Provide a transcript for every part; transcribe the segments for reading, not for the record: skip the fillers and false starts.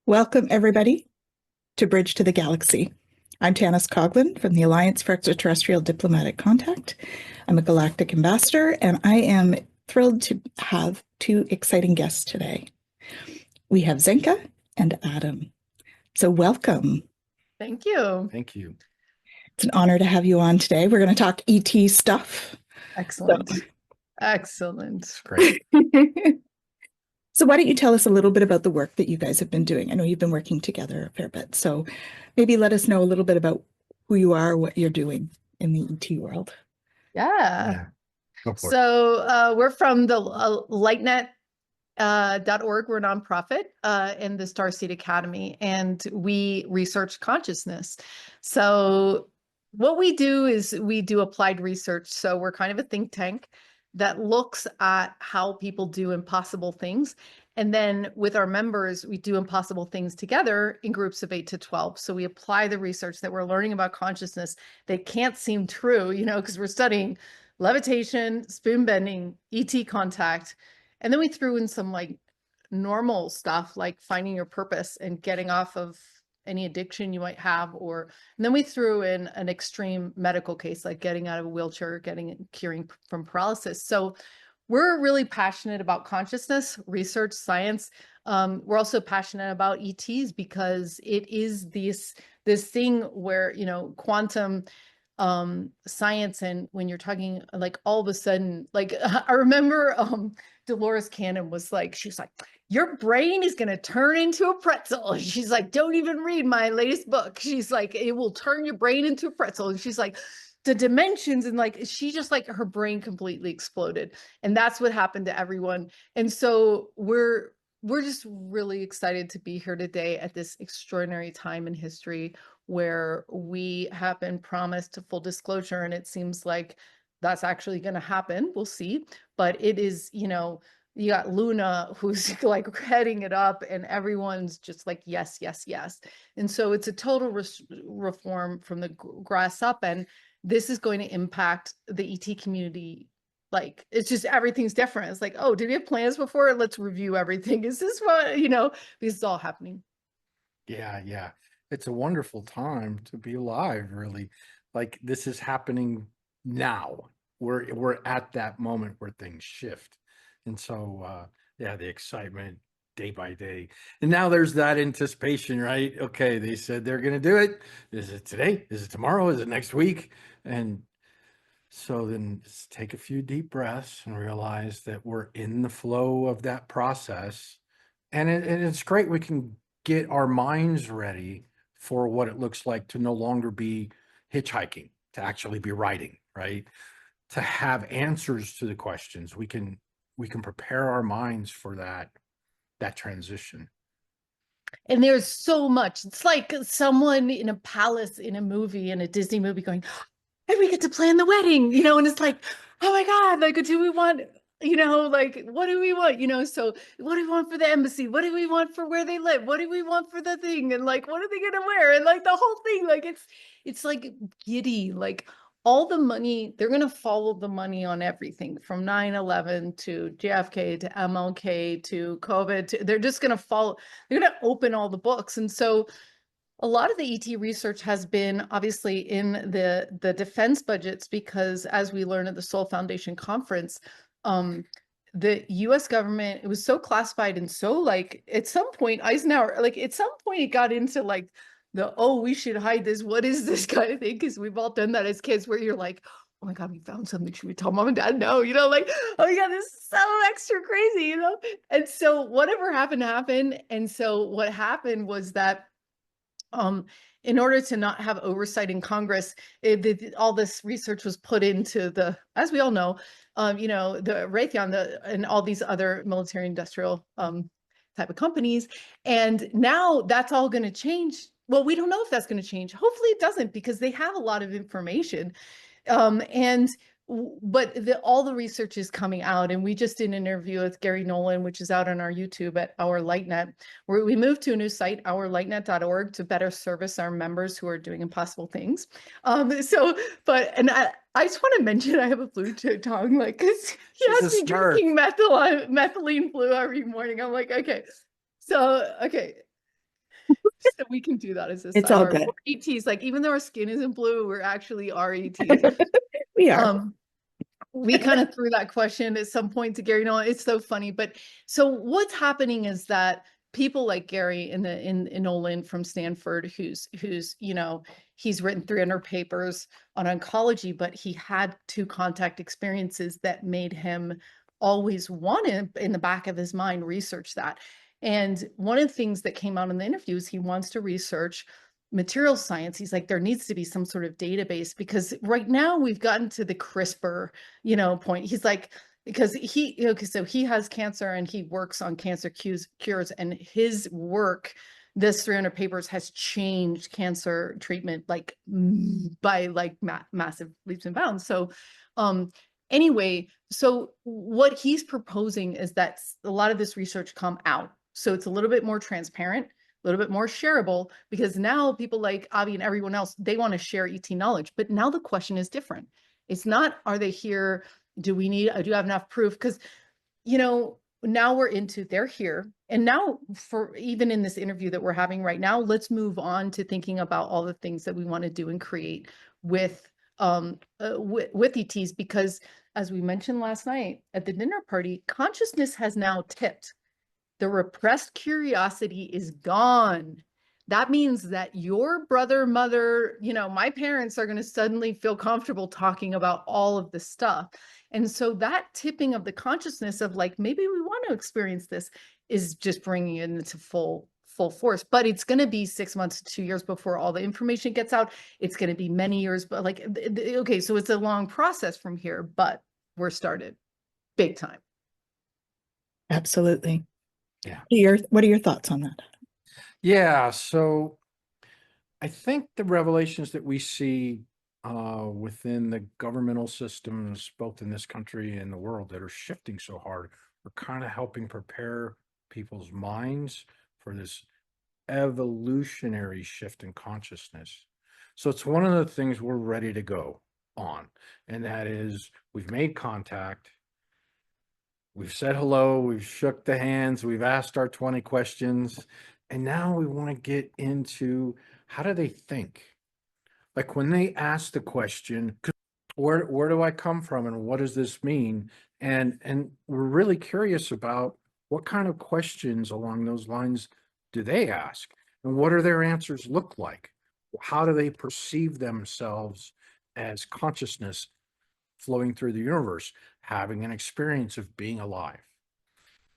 Welcome, everybody, to Bridge to the Galaxy. I'm Tanis Coughlin from the Alliance for Extraterrestrial Diplomatic Contact. I'm a Galactic ambassador, and I am thrilled to have two exciting guests today. We have Zenka and Adam. So welcome. Thank you. Thank you. It's an honor to have you on today. We're going to talk ET stuff. Excellent. Excellent. Great. So why don't you tell us a little bit about the work that you guys have been doing? I know you've been working together a fair bit. So maybe let us know a little bit about who you are, what you're doing in the ET world. Yeah. Go for it. So we're from the LightNet. .org. We're a nonprofit in the Starseed Academy, and we research consciousness. So what we do is we do applied research. So we're kind of a think tank that looks at how people do impossible things. And then with our members, we do impossible things together in groups of 8 to 12. So we apply the research that we're learning about consciousness that can't seem true, because we're studying levitation, spoon bending, ET contact. And then we threw in some like normal stuff, like finding your purpose and getting off of any addiction you might have, and then we threw in an extreme medical case, like getting out of a wheelchair, curing from paralysis. So we're really passionate about consciousness, research, science. We're also passionate about ETs because it is this thing where, quantum science, and when you're talking like all of a sudden, like I remember Dolores Cannon was like, she's like, your brain is going to turn into a pretzel. And she's like, don't even read my latest book. She's like, it will turn your brain into a pretzel. And she's like, the dimensions, and like, she just like, her brain completely exploded. And that's what happened to everyone. And so we're just really excited to be here today at this extraordinary time in history where we have been promised full disclosure, and it seems like that's actually going to happen. We'll see. But it is, you got Luna who's like heading it up, and everyone's just like, yes, yes, yes. And so it's a total reform from the grass up. And this is going to impact the ET community. Like, it's just, everything's different. It's like, oh, did we have plans before? Let's review everything. Is this what, because it's all happening. Yeah. It's a wonderful time to be alive, really. Like, this is happening now. We're at that moment where things shift. And so, the excitement day by day. And now there's that anticipation, right? Okay, they said they're going to do it. Is it today? Is it tomorrow? Is it next week? And so then just take a few deep breaths and realize that we're in the flow of that process. And it's great. We can get our minds ready for what it looks like to no longer be hitchhiking, to actually be writing, right? To have answers to the questions. We can prepare our minds for that transition. And there's so much. It's like someone in a palace in a movie, in a Disney movie, going, and we get to plan the wedding, and it's like, oh my God, like, do we want, like, what do we want? So what do we want for the embassy? What do we want for where they live? What do we want for the thing? And like, what are they going to wear? And like the whole thing, like, it's like giddy, like all the money, they're going to follow the money on everything from 9/11 to JFK to MLK to COVID. They're just going to follow, they're going to open all the books. And so a lot of the ET research has been obviously in the defense budgets, because as we learned at the Seoul Foundation conference, the US government, it was so classified, and so like at some point Eisenhower, like at some point it got into like we should hide this. What is this kind of thing? Because we've all done that as kids, where you're like, oh my God, we found something. Should we tell mom and dad? No, like, oh yeah, this is so extra crazy, And so whatever happened. And so what happened was that in order to not have oversight in Congress, all this research was put into as we all know, the Raytheon, and all these other military industrial type of companies. And now that's all going to change. Well, we don't know if that's going to change. Hopefully it doesn't, because they have a lot of information. But all the research is coming out, and we just did an interview with Gary Nolan, which is out on our YouTube at Our LightNet, where we moved to a new site, ourlightnet.org, to better service our members who are doing impossible things. And I just want to mention, I have a blue tongue, like, because he has me drinking methylene blue every morning. I'm like, okay. So, okay. So we can do that as a It's all sidebar. good. We're ETs, like even though our skin isn't blue, we're actually ETs. We are. We kind of threw that question at some point to Gary. No, it's so funny. But so what's happening is that people like Gary in Nolan from Stanford, who's he's written 300 papers on oncology, but he had 2 contact experiences that made him always want to, in the back of his mind, research that. And one of the things that came out in the interviews, he wants to research material science. He's like, there needs to be some sort of database, because right now we've gotten to the CRISPR, point. He's like, because so he has cancer and he works on cancer cures, and his work, this 300 papers, has changed cancer treatment like by like massive leaps and bounds. So, anyway, so what he's proposing is that a lot of this research come out, so it's a little bit more transparent, a little bit more shareable, because now people like Avi and everyone else, they want to share ET knowledge. But now the question is different. It's not, are they here? Do you have enough proof? Because, now we're into, they're here. And now, for even in this interview that we're having right now, let's move on to thinking about all the things that we want to do and create with ETs, because as we mentioned last night at the dinner party, consciousness has now tipped. The repressed curiosity is gone. That means that your brother, mother, my parents are going to suddenly feel comfortable talking about all of this stuff. And so that tipping of the consciousness of like, maybe we want to experience this, is just bringing it into full force. But it's going to be 6 months to 2 years before all the information gets out. It's going to be many years, but like, okay, so it's a long process from here, but we're started big time. Absolutely. Yeah. What are your thoughts on that? Yeah. So I think the revelations that we see within the governmental systems, both in this country and the world, that are shifting so hard, are kind of helping prepare people's minds for this evolutionary shift in consciousness. So it's one of the things we're ready to go on. And that is, we've made contact. We've said hello, we've shook the hands, we've asked our 20 questions, and now we want to get into, how do they think? Like when they ask the question, where do I come from and what does this mean? And we're really curious about what kind of questions along those lines do they ask? And what do their answers look like? How do they perceive themselves as consciousness flowing through the universe, having an experience of being alive?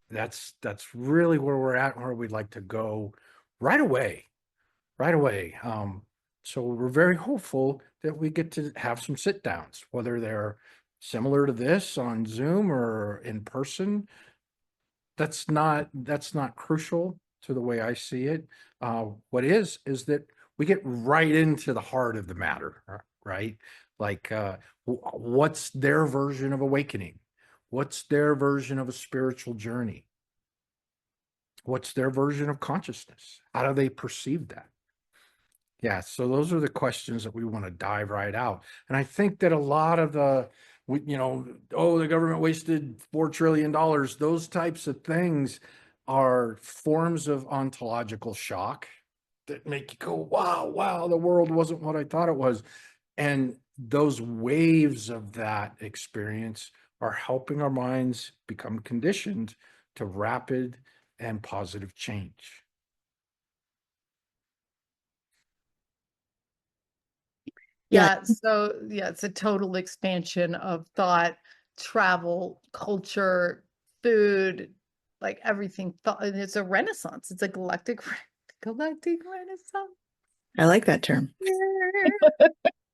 That's really where we're at, where we'd like to go right away. So we're very hopeful that we get to have some sit downs, whether they're similar to this on Zoom or in person. That's not crucial to the way I see it. What is that we get right into the heart of the matter, right? Like, what's their version of awakening? What's their version of a spiritual journey? What's their version of consciousness? How do they perceive that? Yeah, so those are the questions that we want to dive right out. And I think that a lot of the, the government wasted $4 trillion, those types of things are forms of ontological shock that make you go, wow, the world wasn't what I thought it was. And those waves of that experience are helping our minds become conditioned to rapid and positive change. Yeah. So it's a total expansion of thought, travel, culture, food, like everything. It's a renaissance. It's a galactic renaissance. I like that term.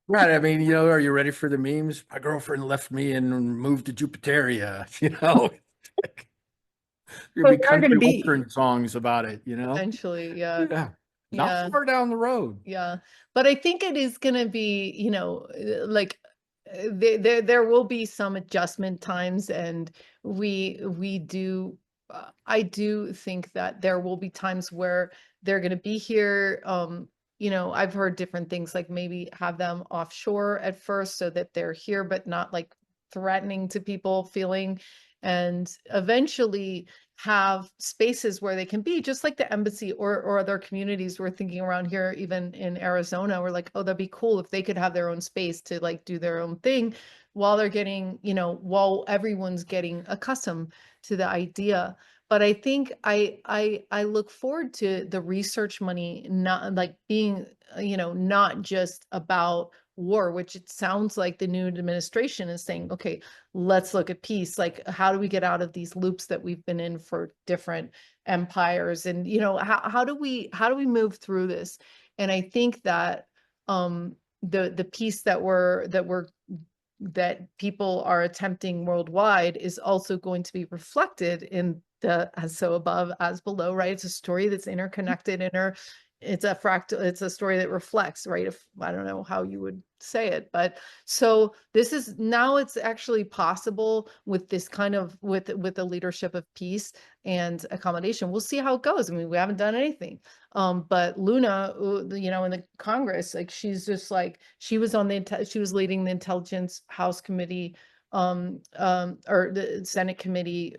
Right. I mean, are you ready for the memes? My girlfriend left me and moved to Jupiteria, There'll be country western songs about it, Eventually, yeah. Yeah. Not far down the road. Yeah. But I think it is going to be, like there will be some adjustment times, and we do I do think that there will be times where they're going to be here. I've heard different things, like maybe have them offshore at first so that they're here but not like threatening to people feeling. and eventually have spaces where they can be, just like the embassy or other communities we're thinking around here, even in Arizona. We're like, oh, that'd be cool if they could have their own space to like do their own thing while they're getting, while everyone's getting accustomed to the idea. But I think I look forward to the research money not like being, not just about war, which it sounds like the new administration is saying, okay, let's look at peace. Like, how do we get out of these loops that we've been in for different empires? And, how do we move through this? And I think that the peace that people are attempting worldwide is also going to be reflected in the as so above as below, right? It's a story that's interconnected, it's a fractal, it's a story that reflects, right? If I don't know how you would say it, but so this is now it's actually possible with this kind of with the leadership of peace and accommodation. We'll see how it goes. I mean, we haven't done anything. But Luna, in the Congress, like she's just like she was leading the Intelligence House Committee or the Senate committee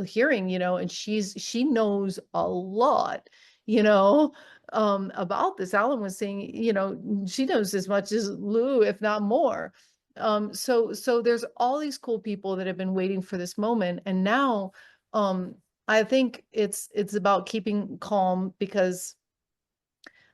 hearing, and she knows a lot, about this. Alan was saying, she knows as much as Lou, if not more. So there's all these cool people that have been waiting for this moment. And now I think it's about keeping calm, because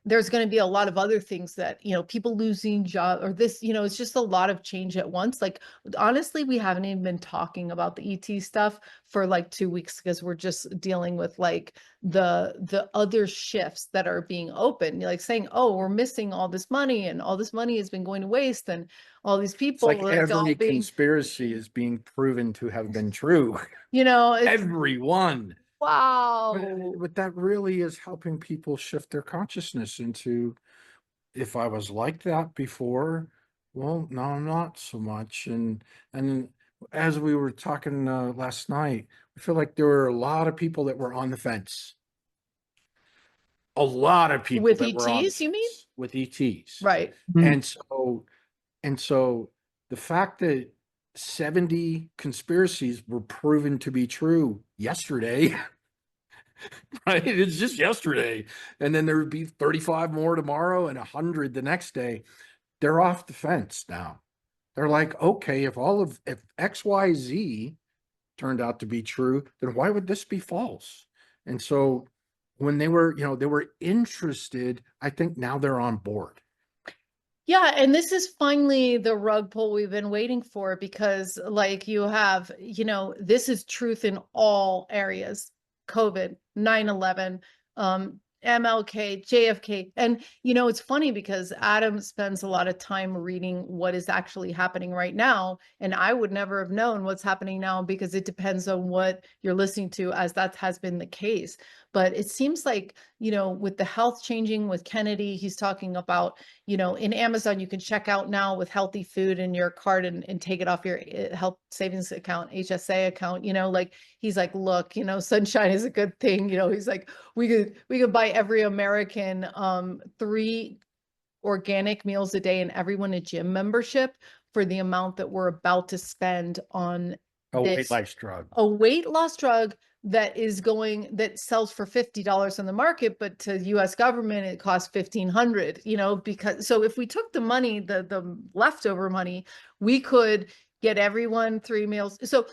there's going to be a lot of other things that, people losing job or this, it's just a lot of change at once. Like, honestly, we haven't even been talking about the ET stuff for like 2 weeks, because we're just dealing with like the other shifts that are being opened, like saying, oh, we're missing all this money and all this money has been going to waste, and all these It's people like like, all every being, conspiracy is being proven to have been true. it's Everyone. wow. But that really is helping people shift their consciousness into, if I was like that before, well, no, I'm not so much. And as we were talking last night, I feel like there were a lot of people that were on the fence. A lot of people With that were on the ETs, you mean? fence with ETs. Right. And so the fact that 70 conspiracies were proven to be true yesterday, right? It's just yesterday. And then there would be 35 more tomorrow and 100 the next day. They're off the fence now. They're like, okay, if XYZ turned out to be true, then why would this be false? And so when they were interested, I think now they're on board. Yeah, and this is finally the rug pull we've been waiting for, because like you have, this is truth in all areas. COVID, 9/11, MLK, JFK. And it's funny because Adam spends a lot of time reading what is actually happening right now, and I would never have known what's happening now, because it depends on what you're listening to, as that has been the case. But it seems like, with the health changing with Kennedy, he's talking about, in Amazon, you can check out now with healthy food in your cart and take it off your health savings account, HSA account, like he's like, look, sunshine is a good thing. He's like, we could buy every American 3 organic meals a day and everyone a gym membership for the amount that we're about to spend on A weight this loss drug. a weight loss drug that sells for $50 on the market, but to US government, it costs $1,500, because, so if we took the money, the leftover money, we could get everyone 3 meals. So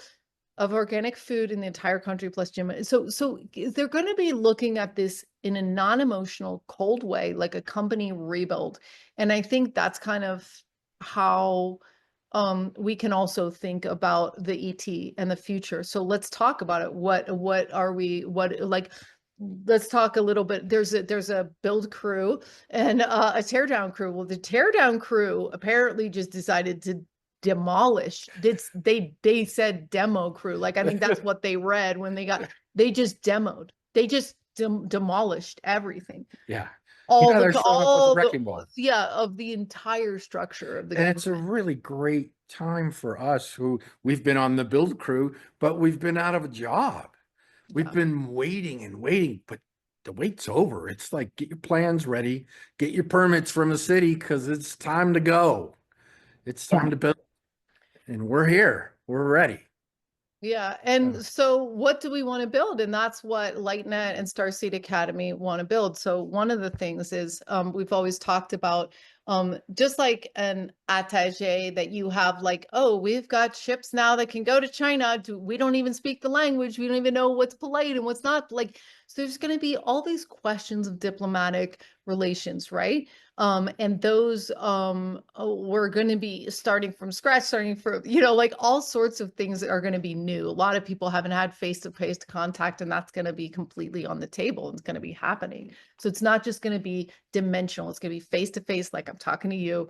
of organic food in the entire country plus gym. So they're going to be looking at this in a non-emotional, cold way, like a company rebuild. And I think that's kind of how we can also think about the ET and the future. So let's talk about it. What are we, let's talk a little bit. There's a build crew and a teardown crew. Well, the teardown crew apparently just decided to demolish. They said demo crew. Like, I think that's what they read when they just demoed. They just demolished everything. Yeah. All they're the showing up with all a wrecking ball. of the entire structure of the And it's a government. really great time for us who we've been on the build crew, but we've been out of a job. We've been waiting and waiting, but the wait's over. It's like, get your plans ready, get your permits from the city, because it's time to go. It's time to build. And we're here. We're ready. Yeah. And so what do we want to build? And that's what LightNet and Starseed Academy want to build. So one of the things is we've always talked about just like an attaché that you have like, oh, we've got ships now that can go to China. We don't even speak the language. We don't even know what's polite and what's not. Like, so there's going to be all these questions of diplomatic relations, right? And those we're going to be starting from scratch, starting from, like all sorts of things that are going to be new. A lot of people haven't had face-to-face contact, and that's going to be completely on the table. It's going to be happening. So it's not just going to be dimensional. It's going to be face-to-face, like I'm talking to you,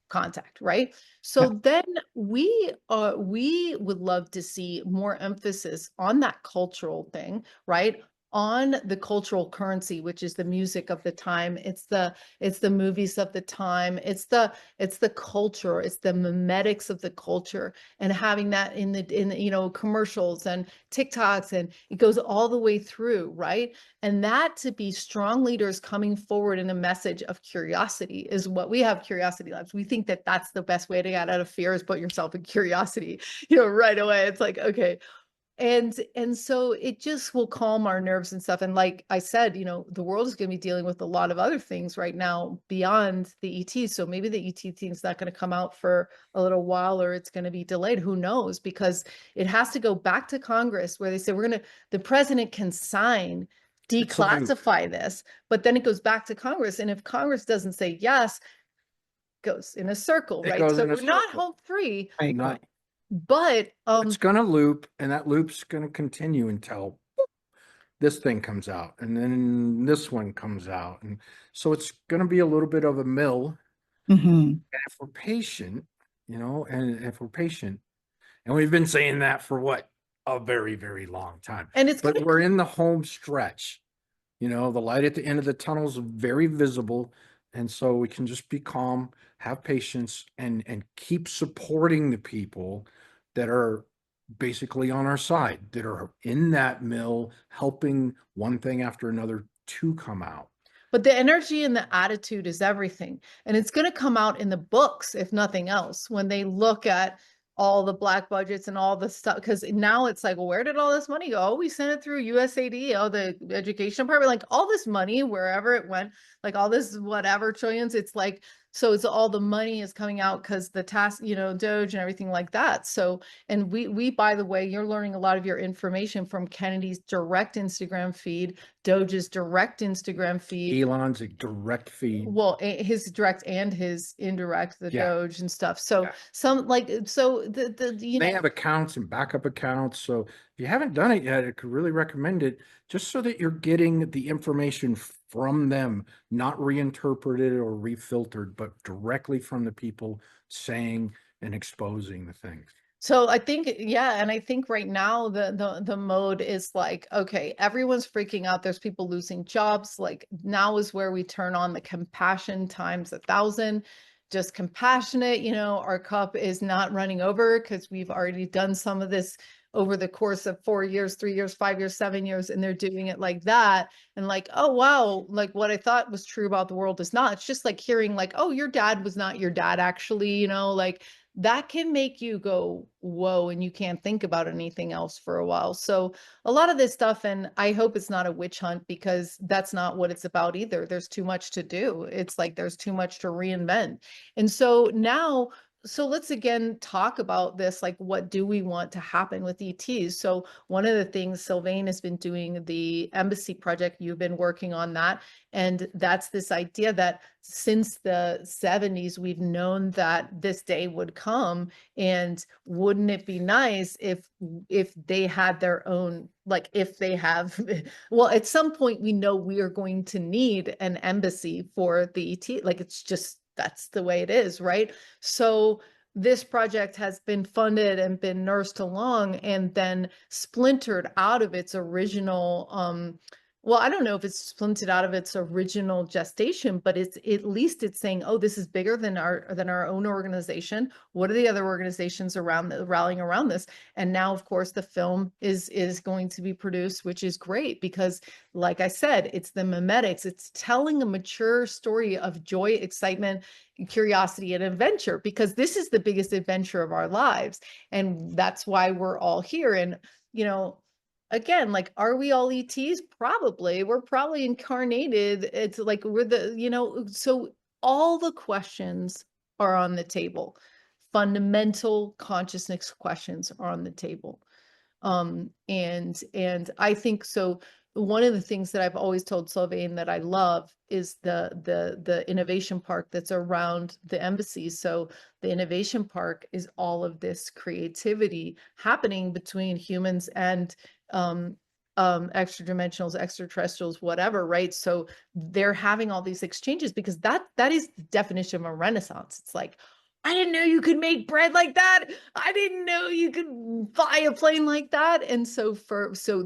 contact, right? So then we would love to see more emphasis on that cultural thing, right? On the cultural currency, which is the music of the time. It's the movies of the time. It's the culture. It's the memetics of the culture, and having that in the commercials and TikToks, and it goes all the way through, right? And that to be strong leaders coming forward in a message of curiosity is what we have. Curiosity Labs. We think that that's the best way to get out of fear, is put yourself in curiosity, right away. It's like, okay. And so it just will calm our nerves and stuff. And like I said, the world is going to be dealing with a lot of other things right now beyond the ET. So maybe the ET thing is not going to come out for a little while, or it's going to be delayed. Who knows? Because it has to go back to Congress, where they say the president can sign, declassify this, but then it goes back to Congress. And if Congress doesn't say yes, it goes in a circle, right? So we're not home free. Not, but it's going to loop, and that loop's going to continue until this thing comes out, and then this one comes out. And so it's going to be a little bit of a mill. And if we're patient, and if we're patient, and we've been saying that for what, a very, very long time. But we're in the home stretch. The light at the end of the tunnel is very visible. And so we can just be calm, have patience, and keep supporting the people that are basically on our side, that are in that mill, helping one thing after another to come out. But the energy and the attitude is everything. And it's going to come out in the books, if nothing else, when they look at all the black budgets and all the stuff. Because now it's like, well, where did all this money go? Oh, we sent it through USAID, the education department, like all this money, wherever it went, like all this whatever trillions. It's like, so it's all the money is coming out because the task, Doge and everything like that. So, and we, by the way, you're learning a lot of your information from Kennedy's direct Instagram feed, Doge's direct Instagram feed, Elon's a direct feed. Well, his direct and his indirect, the Doge and stuff. So they have accounts and backup accounts. So if you haven't done it yet, I could really recommend it, just so that you're getting the information from them, not reinterpreted or refiltered, but directly from the people saying and exposing the things. So I think, and I think right now the mode is like, okay, everyone's freaking out. There's people losing jobs. Like now is where we turn on the compassion times 1,000. Just compassionate, our cup is not running over because we've already done some of this over the course of 4 years, 3 years, 5 years, 7 years, and they're doing it like that. And like, oh, wow, like what I thought was true about the world is not. It's just like hearing like, oh, your dad was not your dad, actually, like that can make you go, whoa, and you can't think about anything else for a while. So a lot of this stuff, and I hope it's not a witch hunt, because that's not what it's about either. There's too much to do. It's like there's too much to reinvent. And so now, so let's again talk about this, like what do we want to happen with ETs? So one of the things, Sylvain has been doing the embassy project, you've been working on that. And that's this idea that since the 70s, we've known that this day would come. And wouldn't it be nice if they had their own, like if they have, well, at some point we know we are going to need an embassy for the ET. Like it's just, that's the way it is, right? So this project has been funded and been nursed along and then splintered out of its original Well, I don't know if it's splintered out of its original gestation, but it's at least it's saying, oh, this is bigger than our own organization. What are the other organizations around rallying around this? And now, of course, the film is going to be produced, which is great because, like I said, it's the memetics. It's telling a mature story of joy, excitement, curiosity, and adventure, because this is the biggest adventure of our lives, and that's why we're all here. And again, like, are we all ETs? Probably. We're probably incarnated. It's like we're so all the questions are on the table. Fundamental consciousness questions are on the table. And I think so. One of the things that I've always told Sylvain that I love is the innovation park that's around the embassies. So the innovation park is all of this creativity happening between humans and extra dimensionals, extraterrestrials, whatever, right? So they're having all these exchanges because that is the definition of a renaissance. It's like, I didn't know you could make bread like that. I didn't know you could fly a plane like that. And so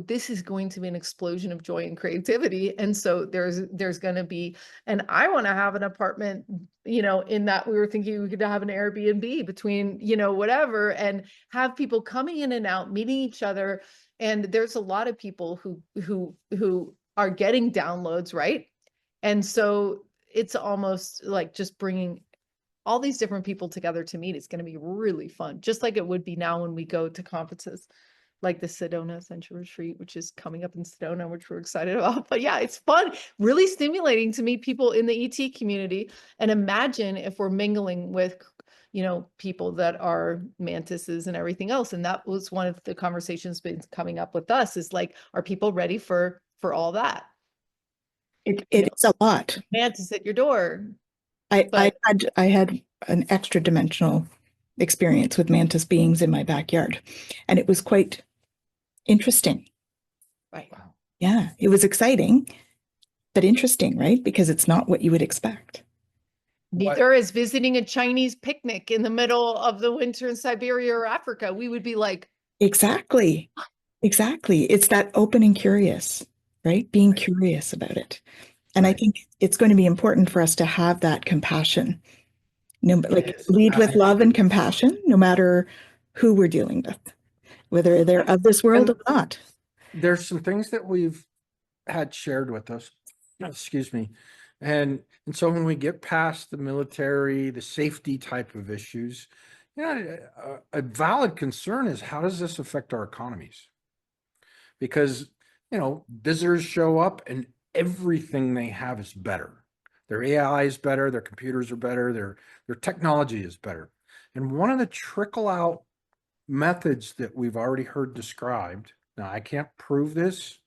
this is going to be an explosion of joy and creativity. And so there's going to be, and I want to have an apartment, in that we were thinking we could have an Airbnb between, whatever, and have people coming in and out, meeting each other. And there's a lot of people who are getting downloads, right? And so it's almost like just bringing all these different people together to meet. It's going to be really fun, just like it would be now when we go to conferences like the Sedona Essential Retreat, which is coming up in Sedona, which we're excited about. But yeah, it's fun, really stimulating to meet people in the ET community. And imagine if we're mingling with people that are mantises and everything else. And that was one of the conversations been coming up with us, is like, are people ready for all that? It's a lot. Mantis at your door. I had an extra dimensional experience with mantis beings in my backyard, and it was quite interesting. Right. Wow. Yeah, it was exciting, but interesting, right? Because it's not what you would expect. Neither is visiting a Chinese picnic in the middle of the winter in Siberia or Africa. We would be like, Exactly. It's that open and curious, right? Being curious about it. And I think it's going to be important for us to have that compassion. Lead with love and compassion, no matter who we're dealing with, whether they're of this world or not. There's some things that we've had shared with us, excuse me. And so when we get past the military, the safety type of issues, a valid concern is, how does this affect our economies? Because, visitors show up and everything they have is better. Their AI is better, their computers are better, their technology is better. And one of the trickle out methods that we've already heard described, now I can't prove this,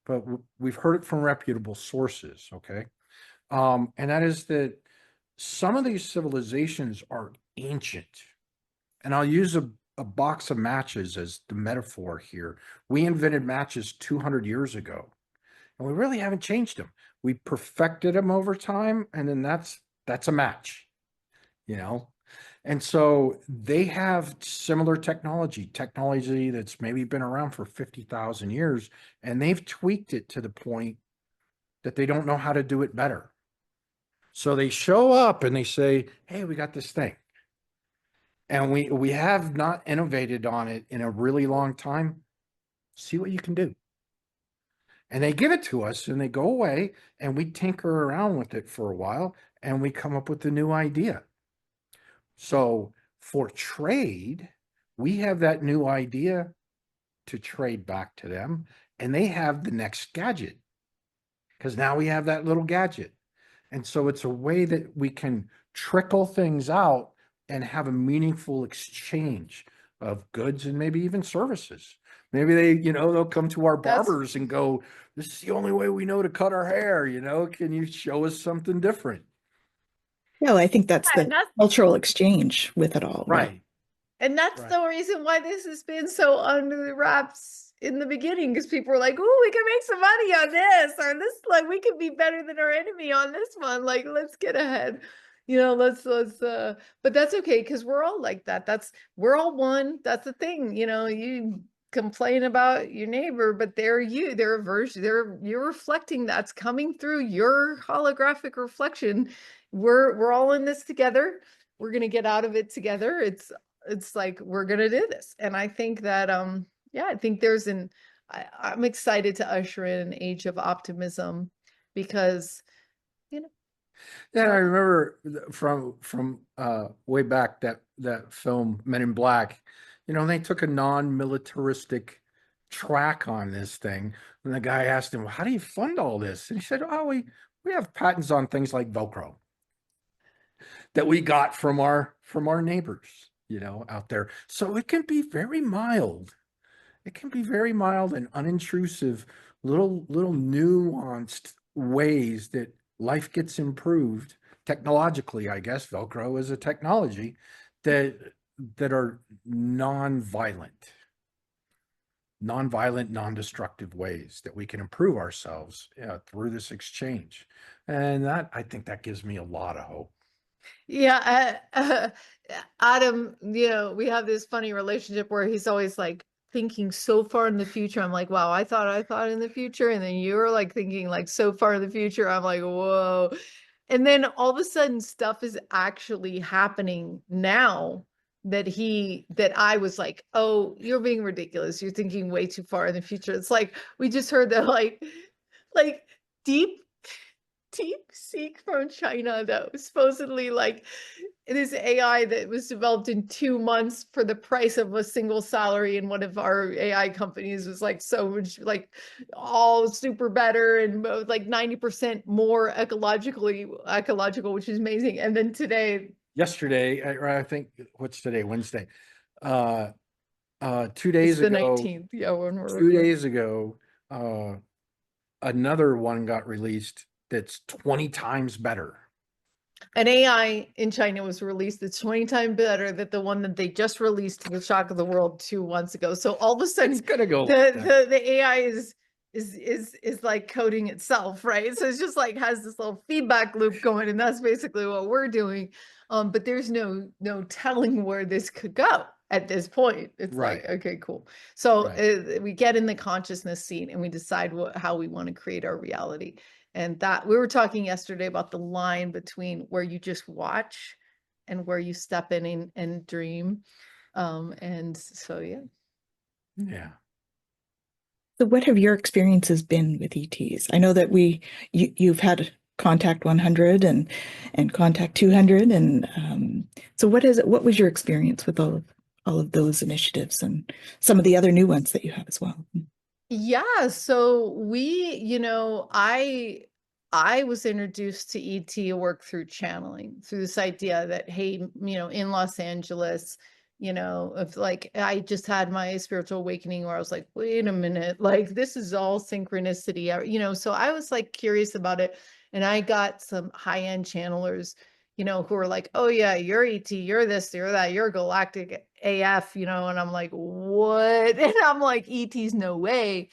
but we've heard it from reputable sources, okay? And that is that some of these civilizations are ancient. And I'll use a box of matches as the metaphor here. We invented matches 200 years ago, and we really haven't changed them. We perfected them over time, and then that's a match, And so they have similar technology that's maybe been around for 50,000 years, and they've tweaked it to the point that they don't know how to do it better. So they show up and they say, hey, we got this thing. And we have not innovated on it in a really long time. See what you can do. And they give it to us and they go away and we tinker around with it for a while and we come up with a new idea. So for trade, we have that new idea to trade back to them, and they have the next gadget because now we have that little gadget. And so it's a way that we can trickle things out and have a meaningful exchange of goods and maybe even services. Maybe they'll come to our barbers and go, this is the only way we know to cut our hair. Can you show us something different? No, I think that's the cultural exchange with it all. Right. And that's the reason why this has been so under the wraps in the beginning, because people were like, oh, we can make some money on this, or this, like, we could be better than our enemy on this one. Like, let's get ahead. But that's okay, because we're all like that. We're all one. That's the thing. You complain about your neighbor, but they're you, they're a version, you're reflecting that's coming through your holographic reflection. We're all in this together. We're gonna get out of it together. It's like we're gonna do this. And I think that yeah, I think I'm excited to usher in an age of optimism because you know Yeah, I remember from way back that film Men in Black. They took a non-militaristic track on this thing, and the guy asked him, "How do you fund all this?" And he said, "Oh, we have patents on things like Velcro that we got from our neighbors, out there. So it can be very mild. It can be very mild and unintrusive, little nuanced ways that life gets improved technologically. I guess Velcro is a technology that are non-violent, non-destructive ways that we can improve ourselves through this exchange. And I think that gives me a lot of hope. Yeah, Adam, we have this funny relationship where he's always like thinking so far in the future. I'm like, wow, I thought in the future. And then you're like thinking like so far in the future. I'm like, whoa. And then all of a sudden stuff is actually happening now that I was like, oh, you're being ridiculous. You're thinking way too far in the future. It's like, we just heard that like deep seek from China that was supposedly like this AI that was developed in 2 months for the price of a single salary in one of our AI companies was like so much like all super better and like 90% more ecological, which is amazing. And then Yesterday, I think what's today, Wednesday, 2 days the ago, 19th. Yeah, when we're 2 days ago, another one got released that's 20 times better. An AI in China was released that's 20 times better than the one that they just released to the shock of the world 2 months ago. So all of a sudden, It's gonna go. the AI is like coding itself, right? So it's just like has this little feedback loop going, and that's basically what we're doing. But there's no telling where this could go at this point. It's Right. like, okay, cool. So Right. we get in the consciousness seat and we decide how we want to create our reality. And that we were talking yesterday about the line between where you just watch and where you step in and dream. And so, yeah. Yeah. So what have your experiences been with ETs? I know that you've had Contact 100 and Contact 200, and so what was your experience with all of those initiatives and some of the other new ones that you have as well? Yeah, so I was introduced to ET work through channeling, through this idea that, hey, in Los Angeles, if like I just had my spiritual awakening where I was like, wait a minute, like this is all synchronicity, so I was like curious about it. And I got some high-end channelers, who were like, oh yeah, you're ET, you're this, you're that, you're Galactic AF, and I'm like, what? And I'm like, ET's no way.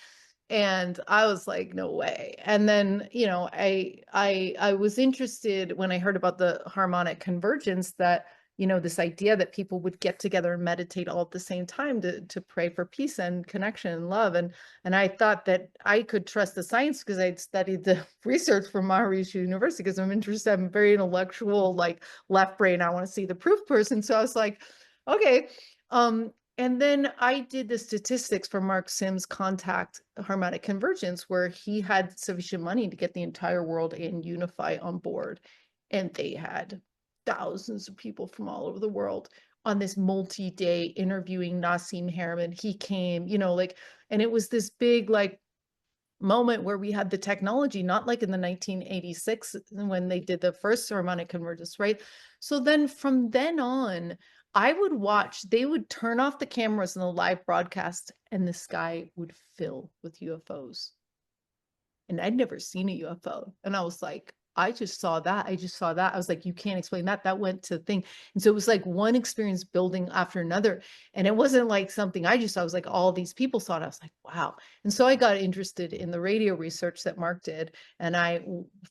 And I was like, no way. And then, I was interested when I heard about the harmonic convergence that, this idea that people would get together and meditate all at the same time to pray for peace and connection and love. And I thought that I could trust the science because I'd studied the research from Maharishi University because I'm interested. I'm very intellectual, like left brain. I want to see the proof person. So I was like, okay. And then I did the statistics for Mark Sims' Contact Harmonic Convergence, where he had sufficient money to get the entire world and Unify on board. And they had thousands of people from all over the world on this multi-day interviewing Nassim Haramein. He came, and it was this big, moment where we had the technology, not like in the 1986 when they did the first harmonic convergence, right? So then from then on, I would watch, they would turn off the cameras in the live broadcast and the sky would fill with UFOs. And I'd never seen a UFO. And I was like, I just saw that. I was like, you can't explain that. That went to the thing. And so it was like one experience building after another. And it wasn't like something I just saw. I was like, all these people saw it. I was like, wow. And so I got interested in the radio research that Mark did. And I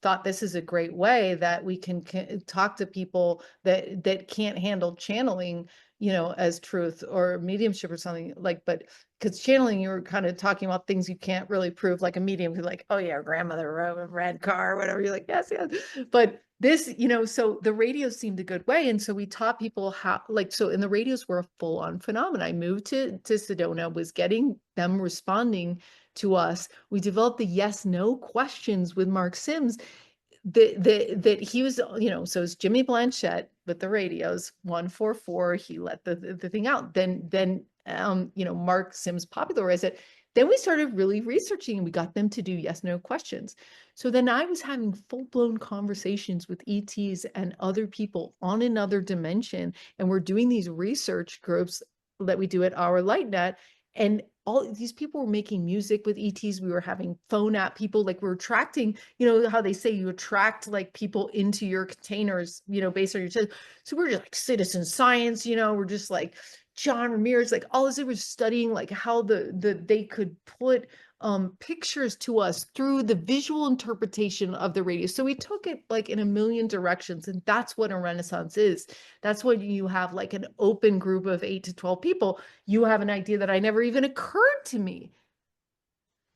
thought this is a great way that we can talk to people that can't handle channeling, as truth or mediumship or something like, but because channeling, you were kind of talking about things you can't really prove, like a medium who's like, oh yeah, grandmother drove a red car, or whatever. You're like, yes, yes. But this, so the radios seemed a good way. And so we taught people how, and the radios were a full on phenomenon. I moved to Sedona, was getting them responding to us. We developed the yes, no questions with Mark Sims that he was, so it's Jimmy Blanchett with the radios, 144, he let the thing out. Then Mark Sims popularized it. Then we started really researching and we got them to do yes, no questions. So then I was having full-blown conversations with ETs and other people on another dimension. And we're doing these research groups that we do at our LightNet. And all these people were making music with ETs. We were having phone app people, like we're attracting, how they say you attract like people into your containers, based on your, so we're just like citizen science, we're just like John Ramirez, like all this, they were studying like how they could put pictures to us through the visual interpretation of the radio. So we took it like in a million directions, and that's what a Renaissance is. That's when you have like an open group of 8 to 12 people. You have an idea that I never even occurred to me.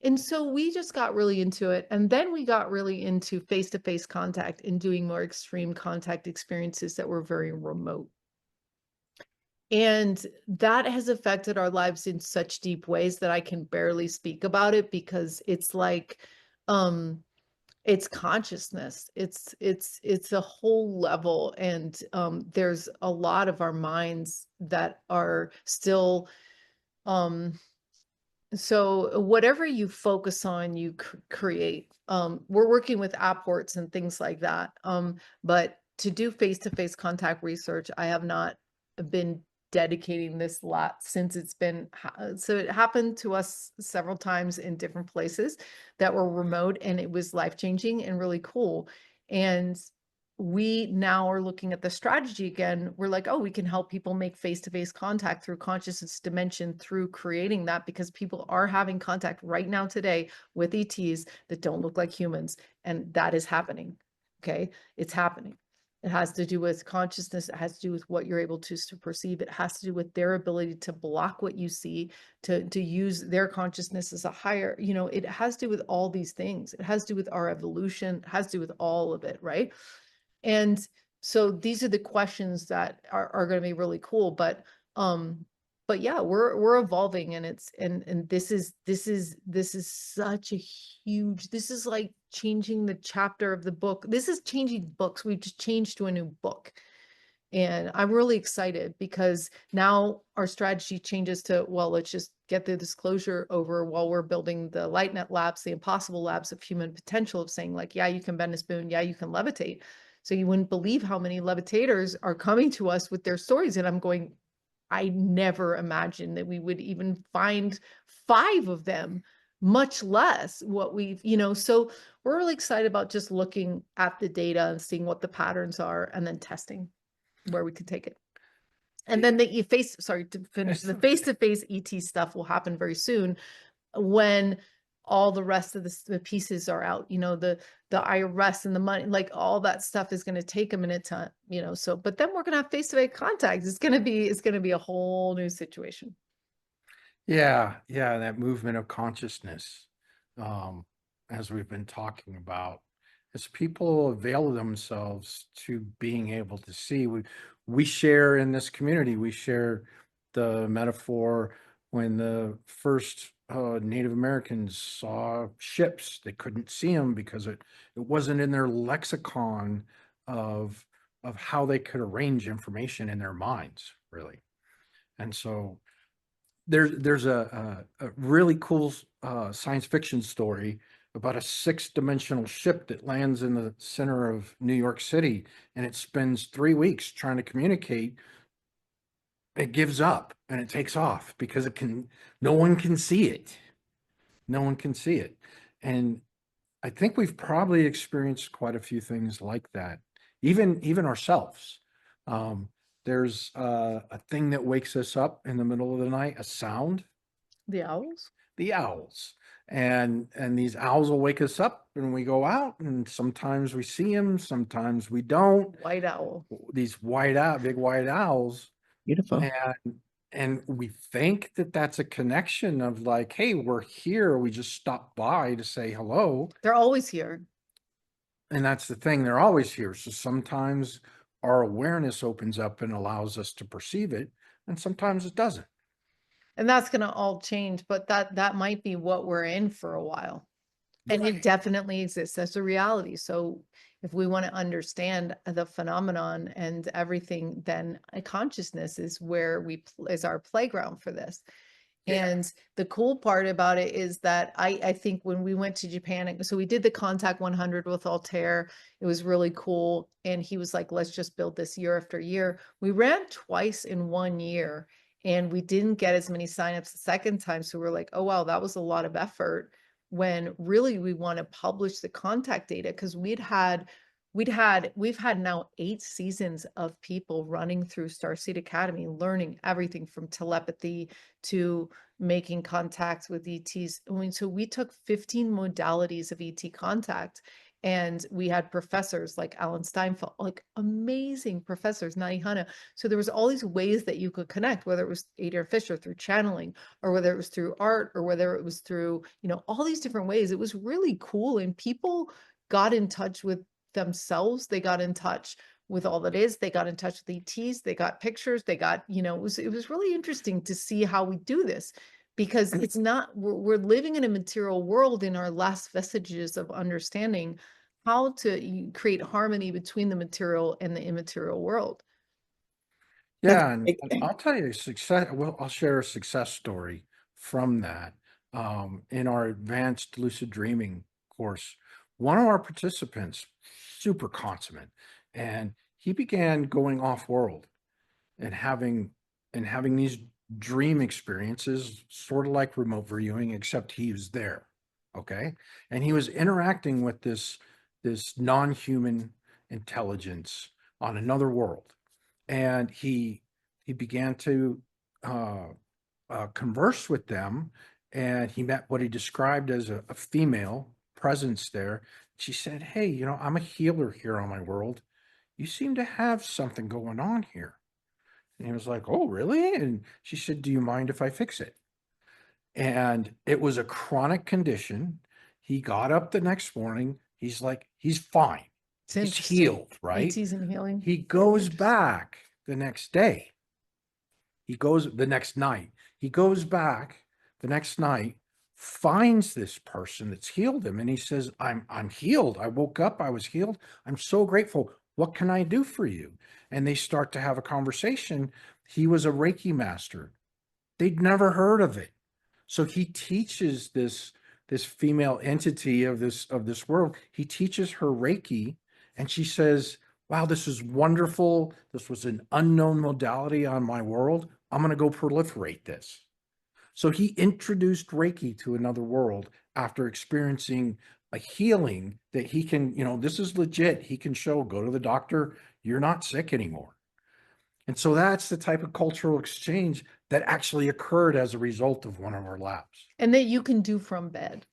And so we just got really into it. And then we got really into face-to-face contact and doing more extreme contact experiences that were very remote. And that has affected our lives in such deep ways that I can barely speak about it, because it's like, it's consciousness. It's a whole level. And there's a lot of our minds that are still, so whatever you focus on, you create. We're working with apports and things like that. But to do face-to-face contact research, I have not been dedicating this lot since it's been, so it happened to us several times in different places that were remote, and it was life-changing and really cool. And we now are looking at the strategy again. We're like, oh, we can help people make face-to-face contact through consciousness dimension, through creating that, because people are having contact right now today with ETs that don't look like humans. And that is happening. Okay. It's happening. It has to do with consciousness. It has to do with what you're able to perceive. It has to do with their ability to block what you see, to use their consciousness as a higher, it has to do with all these things. It has to do with our evolution. It has to do with all of it. Right. And so these are the questions that are going to be really cool. But yeah, we're evolving, and this is such a huge, this is like changing the chapter of the book. This is changing books. We've just changed to a new book. And I'm really excited, because now our strategy changes to, well, let's just get the disclosure over while we're building the LightNet labs, the impossible labs of human potential, of saying like, yeah, you can bend a spoon. Yeah, you can levitate. So you wouldn't believe how many levitators are coming to us with their stories. And I'm going, I never imagined that we would even find 5 of them, much less what we've, so we're really excited about just looking at the data and seeing what the patterns are, and then testing where we could take it. And then the face-to-face ET stuff will happen very soon, when all the rest of the pieces are out, the IRS and the money, like all that stuff is going to take a minute to, so, but then we're going to have face-to-face contact. It's going to be a whole new situation. Yeah. That movement of consciousness, as we've been talking about, as people avail themselves to being able to see, we share in this community, we share the metaphor when the first Native Americans saw ships. They couldn't see them because it wasn't in their lexicon of how they could arrange information in their minds, really. And so there's a really cool science fiction story about a 6-dimensional ship that lands in the center of New York City, and it spends 3 weeks trying to communicate. It gives up and it takes off because no one can see it. No one can see it. And I think we've probably experienced quite a few things like that, even ourselves. There's a thing that wakes us up in the middle of the night, a sound. The owls? The owls. And these owls will wake us up, and we go out, and sometimes we see them, sometimes we don't. White owl. These big white owls Beautiful. And we think that that's a connection of like, hey, we're here. We just stopped by to say hello. They're always here. And that's the thing. They're always here. So sometimes our awareness opens up and allows us to perceive it, and sometimes it doesn't. And that's going to all change, but that might be what we're in for a while. And it definitely exists as a reality. So if we want to understand the phenomenon and everything, then a consciousness is where is our playground for this. Yeah. And the cool part about it is that I think when we went to Japan, so we did the Contact 100 with Altair. It was really cool. And he was like, let's just build this year after year. We ran twice in 1 year and we didn't get as many signups the second time. So we're like, oh, wow, that was a lot of effort, when really we want to publish the contact data, because we've had now 8 seasons of people running through Starseed Academy, learning everything from telepathy to making contacts with ETs. I mean, so we took 15 modalities of ET contact, and we had professors like Alan Steinfeld, like amazing professors, Nadi Hanna. So there was all these ways that you could connect, whether it was Adrian Fisher through channeling, or whether it was through art, or whether it was through, all these different ways. It was really cool. And people got in touch with themselves. They got in touch with all that is. They got in touch with ETs. They got pictures. They got, it was really interesting to see how we do this, because it's not, we're living in a material world in our last vestiges of understanding how to create harmony between the material and the immaterial world. That's Yeah, a and big thing. I'll tell you a success. Well, I'll share a success story from that. In our advanced lucid dreaming course, one of our participants, super consummate, and he began going off world and having these dream experiences, sort of like remote viewing, except he was there. Okay, and he was interacting with this non-human intelligence on another world, and he began to converse with them, and he met what he described as a female presence there. She said, hey, I'm a healer here on my world. You seem to have something going on here. And he was like, oh, really? And she said, do you mind if I fix it? And it was a chronic condition. He got up the next morning. He's like, he's fine. It's He's interesting. healed, right? ETs and healing. He goes back the next day. He goes the next night. He goes back the next night, finds this person that's healed him, and he says, I'm healed. I woke up, I was healed. I'm so grateful. What can I do for you? And they start to have a conversation. He was a Reiki master. They'd never heard of it. So he teaches this female entity of this world. He teaches her Reiki, and she says, wow, this is wonderful. This was an unknown modality on my world. I'm going to go proliferate this. So he introduced Reiki to another world after experiencing a healing that he can, this is legit. He can show, go to the doctor, you're not sick anymore. And so that's the type of cultural exchange that actually occurred as a result of one of our labs. And that you can do from bed.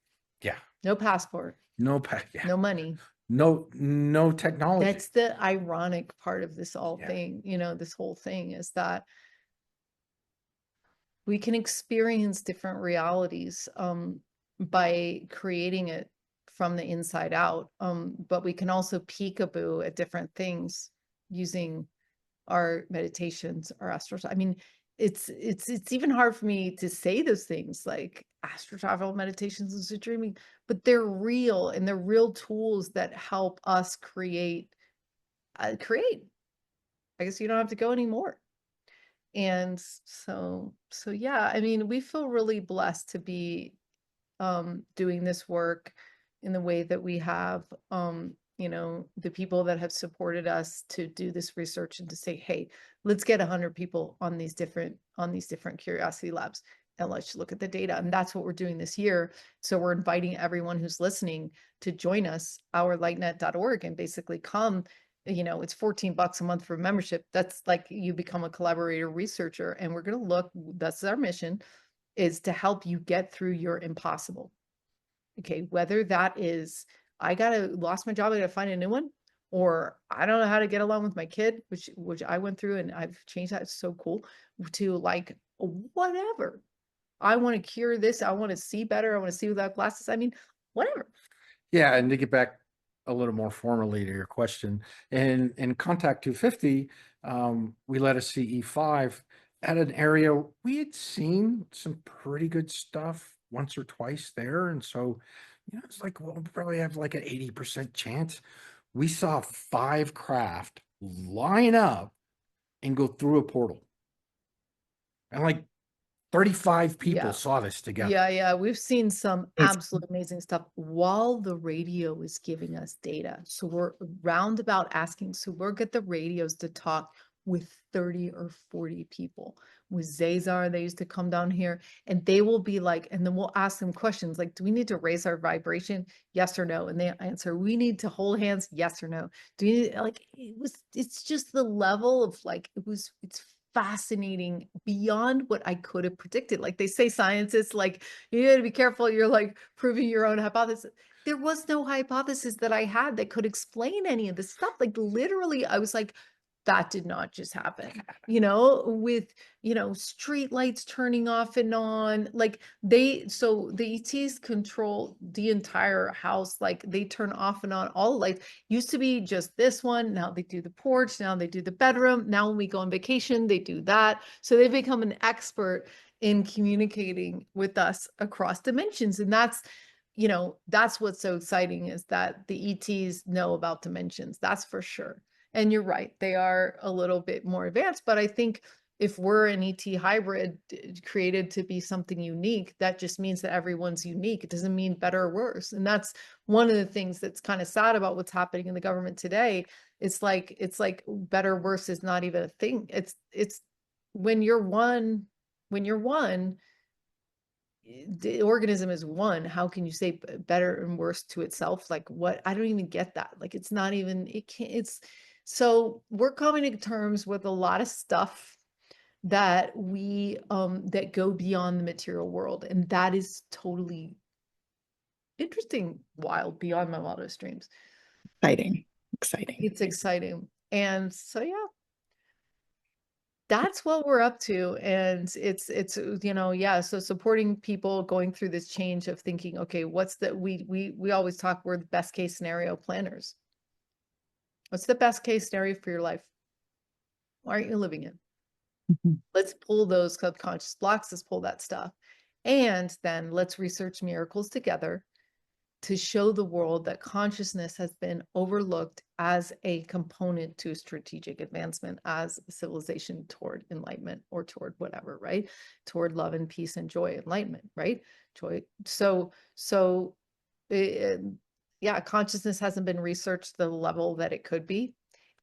Yeah. No passport. Yeah. No money. No technology. That's the ironic part of this thing, this whole thing is that we can experience different realities by creating it from the inside out. But we can also peekaboo at different things using our meditations, our astral. I mean, it's even hard for me to say those things like astral travel, meditations, lucid dreaming, but they're real, and they're real tools that help us create. I guess you don't have to go anymore. And so yeah, I mean, we feel really blessed to be doing this work in the way that we have. The people that have supported us to do this research and to say, hey, let's get 100 people on these different curiosity labs, and let's look at the data. And that's what we're doing this year. So we're inviting everyone who's listening to join us, our lightnet.org, and basically come. It's $14 a month for membership. That's like you become a collaborator researcher, and we're going to look, that's our mission, is to help you get through your impossible. Okay, whether that is, I lost my job, I gotta find a new one, or I don't know how to get along with my kid, which I went through and I've changed that. It's so cool, to like, whatever. I want to cure this. I want to see better. I want to see without glasses. I mean, whatever. Yeah, and to get back a little more formally to your question, in Contact 250, we let a CE5 at an area we had seen some pretty good stuff once or twice there, and so it's like, well, we probably have like an 80% chance. We saw 5 craft line up and go through a portal, and like 35 people Yeah. saw this together. Yeah, we've seen some It's absolute amazing stuff while the radio is giving us data. So we're roundabout asking, so we'll get the radios to talk with 30 or 40 people. With Zazar, they used to come down here and they will be like, and then we'll ask them questions like, do we need to raise our vibration? Yes or no? And they answer, we need to hold hands. Yes or no? Do you like, it's just the level of like, it's fascinating beyond what I could have predicted. Like they say, scientists, like, you got to be careful. You're like proving your own hypothesis. There was no hypothesis that I had that could explain any of this stuff. Like literally, I was like, that did not just happen, with, street lights turning off and on, like so the ETs control the entire house. Like they turn off and on all the lights. Used to be just this one. Now they do the porch. Now they do the bedroom. Now when we go on vacation, they do that. So they've become an expert in communicating with us across dimensions. And that's what's so exciting, is that the ETs know about dimensions. That's for sure. And you're right, they are a little bit more advanced, but I think if we're an ET hybrid created to be something unique, that just means that everyone's unique. It doesn't mean better or worse. And that's one of the things that's kind of sad about what's happening in the government today. It's like better or worse is not even a thing. It's when you're one, the organism is one. How can you say better and worse to itself? Like what? I don't even get that. Like it's not even, it can't, so we're coming to terms with a lot of stuff that we that go beyond the material world, and that is totally interesting, wild, beyond my wildest dreams. exciting. It's exciting. And so yeah, that's what we're up to. And it's so supporting people going through this change of thinking, okay, what's the we always talk, we're the best case scenario planners. What's the best case scenario for your life? Why aren't you living it? Mhm. Let's pull those subconscious blocks, let's pull that stuff. And then let's research miracles together to show the world that consciousness has been overlooked as a component to strategic advancement, as a civilization toward enlightenment, or toward whatever, right? Toward love and peace and joy, enlightenment, right? Joy. So yeah, consciousness hasn't been researched the level that it could be.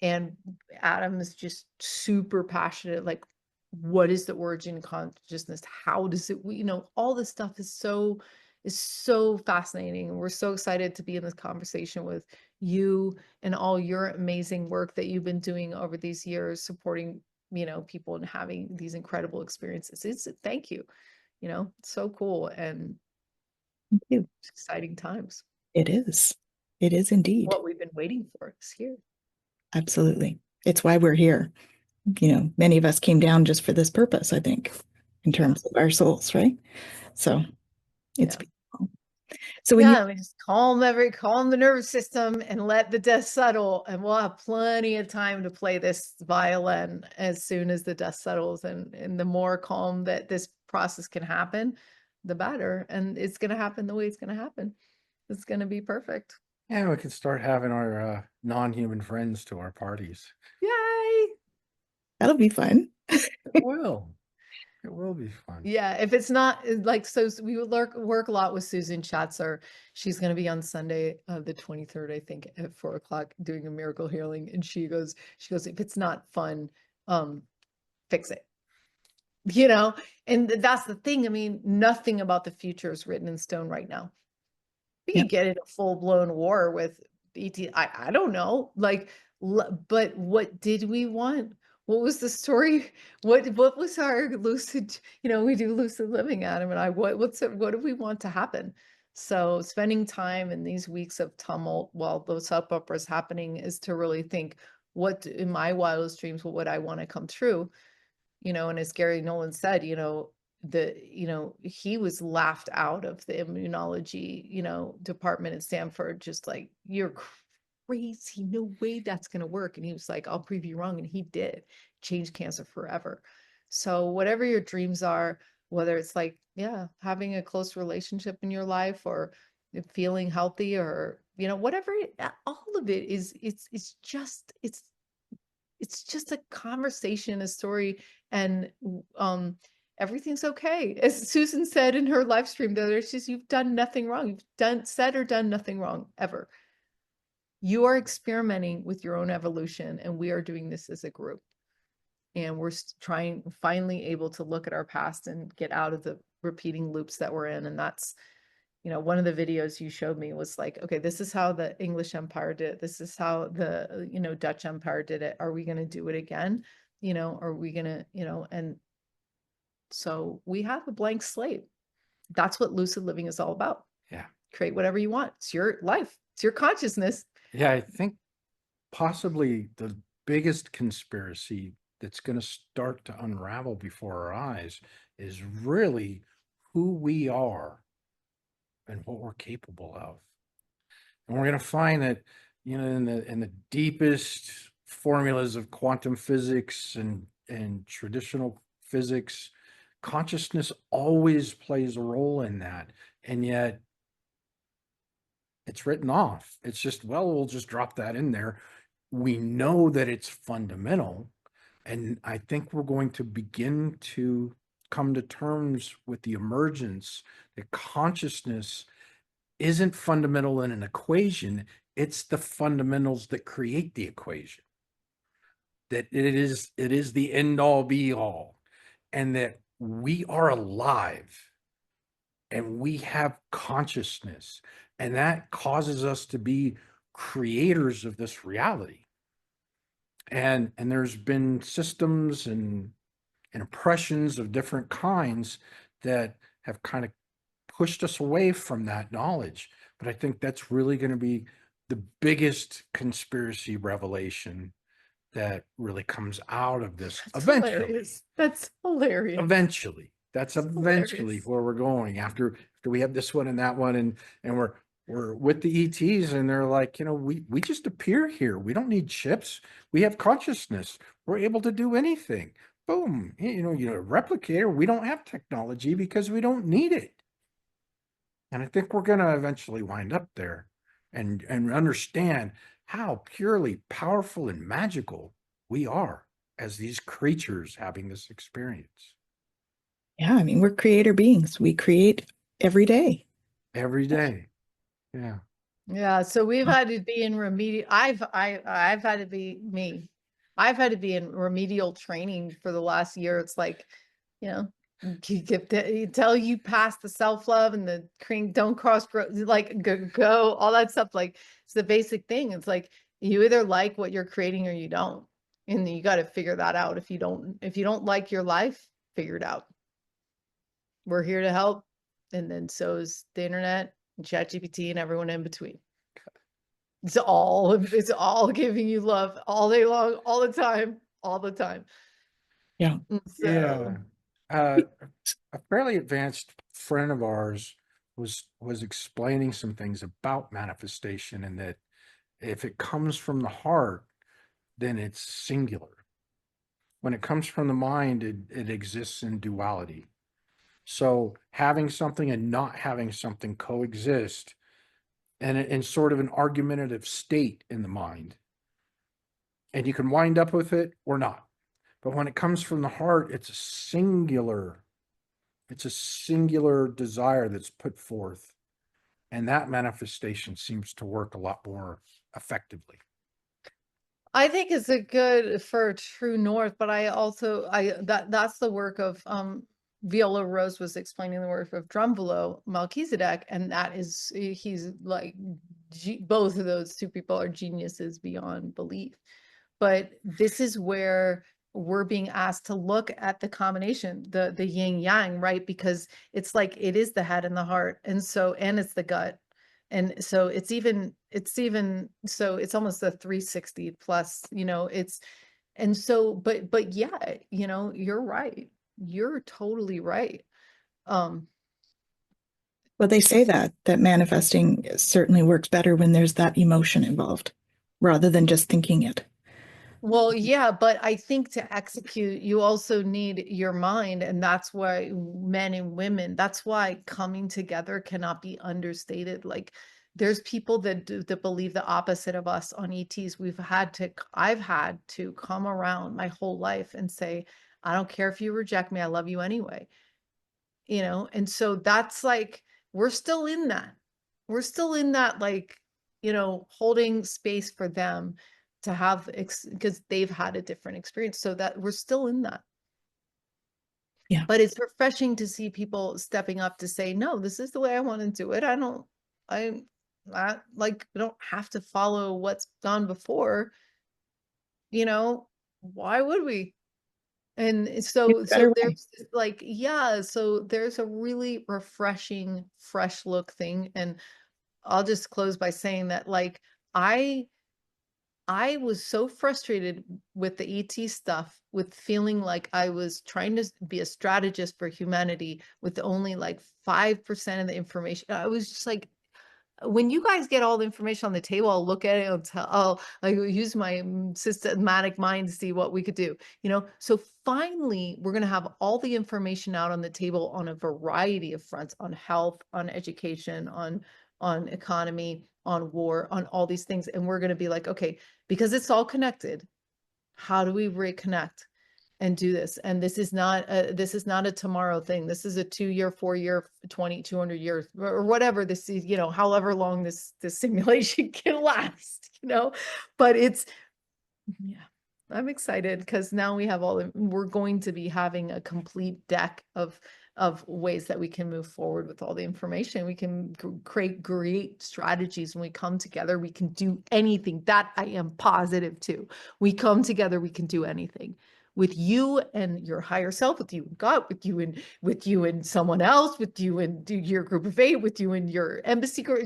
And Adam is just super passionate, like, what is the origin of consciousness? How does it, all this stuff is so fascinating. And we're so excited to be in this conversation with you and all your amazing work that you've been doing over these years, supporting, people and having these incredible experiences. Thank you. So cool. And Thank you. it's exciting times. It is. It is indeed. What we've been waiting for is here. Absolutely. It's why we're here. Many of us came down just for this purpose, I think, in terms of our souls, right? So it's beautiful. So when we just calm the nervous system and let the dust settle, and we'll have plenty of time to play this violin as soon as the dust settles. And the more calm that this process can happen, the better. And it's going to happen the way it's going to happen. It's going to be perfect. Yeah, we can start having our non-human friends to our parties. Yay! that'll be fun. It will. It will be fun. Yeah, if it's not like, so we would work a lot with Susan Schatzer. She's going to be on Sunday, the 23rd, I think, at 4:00 doing a miracle healing. And she goes, if it's not fun, fix it. And that's the thing. I mean, nothing about the future is written in stone right now. We could get in a full-blown war with ET. I don't know. Like, but what did we want? What was the story? What was our lucid? We do lucid living, Adam and I. What do we want to happen? So spending time in these weeks of tumult while those soap operas happening is to really think, what in my wildest dreams, what would I want to come true? And as Gary Nolan said, he was laughed out of the immunology, department at Stanford, just like, you're crazy, no way that's going to work. And he was like, I'll prove you wrong. And he did change cancer forever. So whatever your dreams are, whether it's like, yeah, having a close relationship in your life, or feeling healthy, or, whatever, all of it is, it's just a conversation, a story, and everything's okay. As Susan said in her live stream the other day, she's, you've done nothing wrong. You've said or done nothing wrong ever. You are experimenting with your own evolution, and we are doing this as a group. And we're finally able to look at our past and get out of the repeating loops that we're in. And that's, one of the videos you showed me was like, okay, this is how the English Empire did it. This is how the, Dutch Empire did it. Are we going to do it again? Are we going to, and so we have a blank slate. That's what lucid living is all about. Yeah. Create whatever you want. It's your life. It's your consciousness. Yeah, I think possibly the biggest conspiracy that's going to start to unravel before our eyes is really who we are and what we're capable of. And we're going to find that, in the deepest formulas of quantum physics and traditional physics, consciousness always plays a role in that. And yet it's written off. It's just, well, we'll just drop that in there. We know that it's fundamental. And I think we're going to begin to come to terms with the emergence that consciousness isn't fundamental in an equation. It's the fundamentals that create the equation. That it is the end all be all. And that we are alive and we have consciousness. And that causes us to be creators of this reality. And there's been systems and impressions of different kinds that have kind of pushed us away from that knowledge. But I think that's really going to be the biggest conspiracy revelation that really comes out of this eventually. Hilarious. That's hilarious. Eventually. That's eventually hilarious. where we're going after we have this one and that one, and we're with the ETs, and they're like, we just appear here. We don't need chips. We have consciousness. We're able to do anything. Boom. A replicator. We don't have technology because we don't need it. And I think we're going to eventually wind up there and understand how purely powerful and magical we are as these creatures having this experience. Yeah, I mean, we're creator beings. We create every day. Every day. Yeah. Yeah. So we've had to be in remedial. I've had to be me. I've had to be in remedial training for the last year. It's like, until you pass the self-love and the don't cross, like go, all that stuff. Like, it's the basic thing. It's like, you either like what you're creating or you don't. And you got to figure that out. If you don't like your life, figure it out. We're here to help. And then so is the internet and ChatGPT and everyone in between. It's all giving you love all day long, all the time. Yeah. So, yeah. A fairly advanced friend of ours was explaining some things about manifestation, and that if it comes from the heart, then it's singular. When it comes from the mind, it exists in duality. So having something and not having something coexist, and in sort of an argumentative state in the mind. And you can wind up with it or not. But when it comes from the heart, it's a singular desire that's put forth. And that manifestation seems to work a lot more effectively. I think it's a good for true north, but that's the work of Viola Rose was explaining the work of Drumvalo Melchizedek, and he's like both of those two people are geniuses beyond belief. But this is where we're being asked to look at the combination, the yin yang, right? Because it's like, it is the head and the heart. And so, and it's the gut. And so it's so it's almost a 360 plus, and so, but yeah, you're right. You're totally right. Um, Well, they say that manifesting certainly works better when there's that emotion involved rather than just thinking it. Well, yeah, but I think to execute, you also need your mind. And that's why men and women, that's why coming together cannot be understated. Like, there's people that believe the opposite of us on ETs. I've had to come around my whole life and say, I don't care if you reject me, I love you anyway. And so that's like, we're still in that. We're still in that, like, holding space for them to have, because they've had a different experience. So that we're still in that. Yeah. But it's refreshing to see people stepping up to say, no, this is the way I want to do it. I don't have to follow what's gone before. Why would we? And so Better way. there's like, yeah, so there's a really refreshing, fresh look thing. And I'll just close by saying that, like, I was so frustrated with the ET stuff, with feeling like I was trying to be a strategist for humanity with only like 5% of the information. I was just like, when you guys get all the information on the table, I'll look at it and I'll like use my systematic mind to see what we could do, So finally, we're going to have all the information out on the table on a variety of fronts, on health, on education, on economy, on war, on all these things. And we're going to be like, okay, because it's all connected, how do we reconnect and do this? And this is not a tomorrow thing. This is a 2-year, 4-year, 200 years, or whatever this is, however long this simulation can last, but yeah, I'm excited because now we're going to be having a complete deck of ways that we can move forward with all the information. We can create great strategies. When we come together, we can do anything. That I am positive too. We come together, we can do anything. With you and your higher self, with you and God, with you and someone else, with you and your group of 8, with you and your embassy group,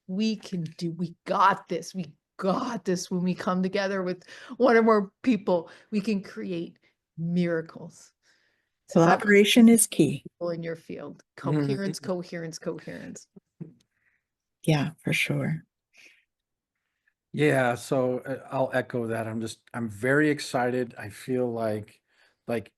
we got this. We got this. When we come together with one or more people, we can create miracles. Collaboration is key. In your field, coherence. Yeah, for sure. Yeah, so I'll echo that. I'm very excited. I feel like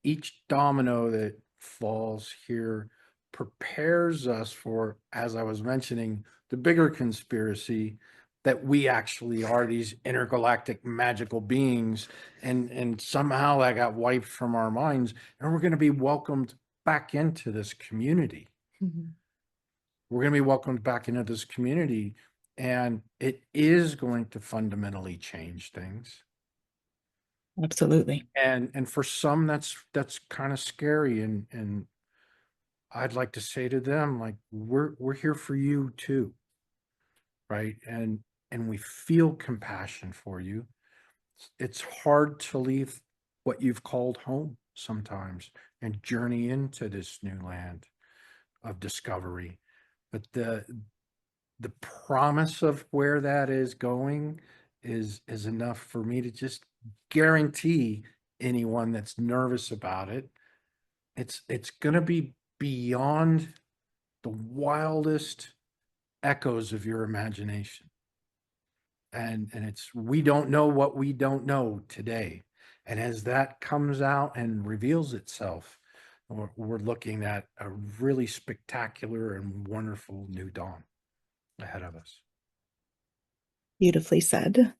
each domino that falls here prepares us for, as I was mentioning, the bigger conspiracy that we actually are these intergalactic magical beings, and somehow that got wiped from our minds, and we're going to be welcomed back into this community. We're going to be welcomed back into this community, and it is going to fundamentally change things. Absolutely. And for some, that's kind of scary. And I'd like to say to them, like, we're here for you too, right? And we feel compassion for you. It's hard to leave what you've called home sometimes and journey into this new land of discovery. But the promise of where that is going is enough for me to just guarantee anyone that's nervous about it, it's going to be beyond the wildest echoes of your imagination. And it's, we don't know what we don't know today. And as that comes out and reveals itself, we're looking at a really spectacular and wonderful new dawn ahead of us. Beautifully said.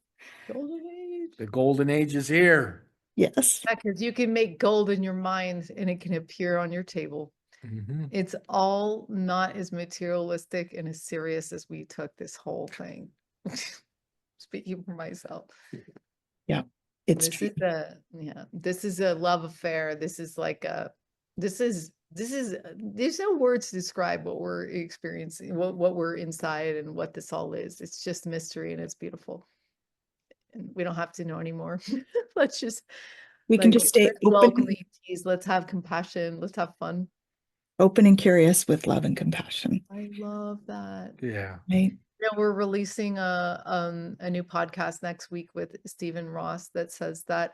Golden age. The golden age is here. Yes. Because you can make gold in your mind and it can appear on your table. It's all not as materialistic and as serious as we took this whole thing. Speaking for myself. Yeah. It's This true. this is a love affair. This is like there's no words to describe what we're experiencing, what we're inside and what this all is. It's just mystery and it's beautiful. And we don't have to know anymore. Let's just We can just stay let's welcome open, ETs. Let's have compassion. Let's have fun. open and curious with love and compassion. I love that. Yeah. Right? Yeah, we're releasing a new podcast next week with Stephen Ross that says that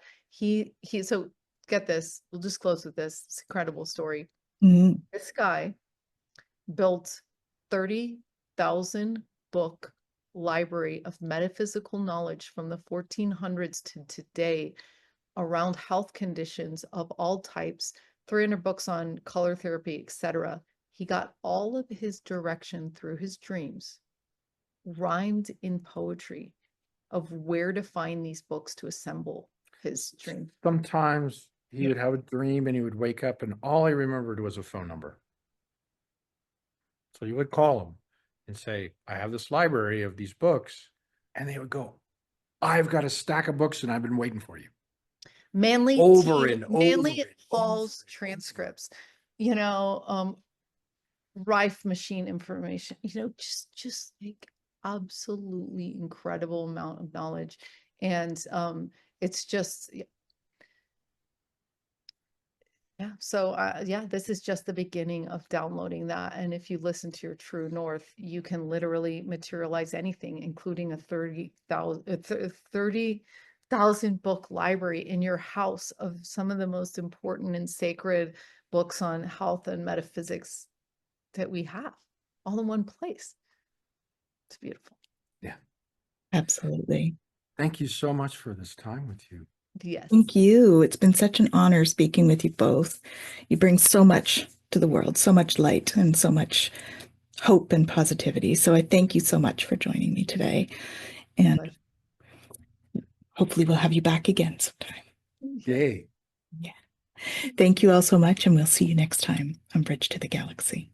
so get this, we'll just close with this. It's an incredible story. Mhm. This guy built 30,000 book library of metaphysical knowledge from the 1400s to today around health conditions of all types, 300 books on color therapy, etc. He got all of his direction through his dreams, rhymed in poetry of where to find these books to assemble his dream. Sometimes he would have a dream and he would wake up and all he remembered was a phone number. So you would call him and say, I have this library of these books. And they would go, I've got a stack of books and I've been waiting for you. Manly Over T- and Manly over and Falls over. transcripts, Rife machine information, just like absolutely incredible amount of knowledge. And it's just yeah. So this is just the beginning of downloading that. And if you listen to your true north, you can literally materialize anything, including a 30,000 book library in your house of some of the most important and sacred books on health and metaphysics that we have all in one place. It's beautiful. Yeah. Absolutely. Thank you so much for this time with you. Yes. Thank you. It's been such an honor speaking with you both. You bring so much to the world, so much light and so much hope and positivity. So I thank you so much for joining me today. And Pleasure. hopefully we'll have you back again sometime. Yay. Yeah. Thank you all so much, and we'll see you next time on Bridge to the Galaxy.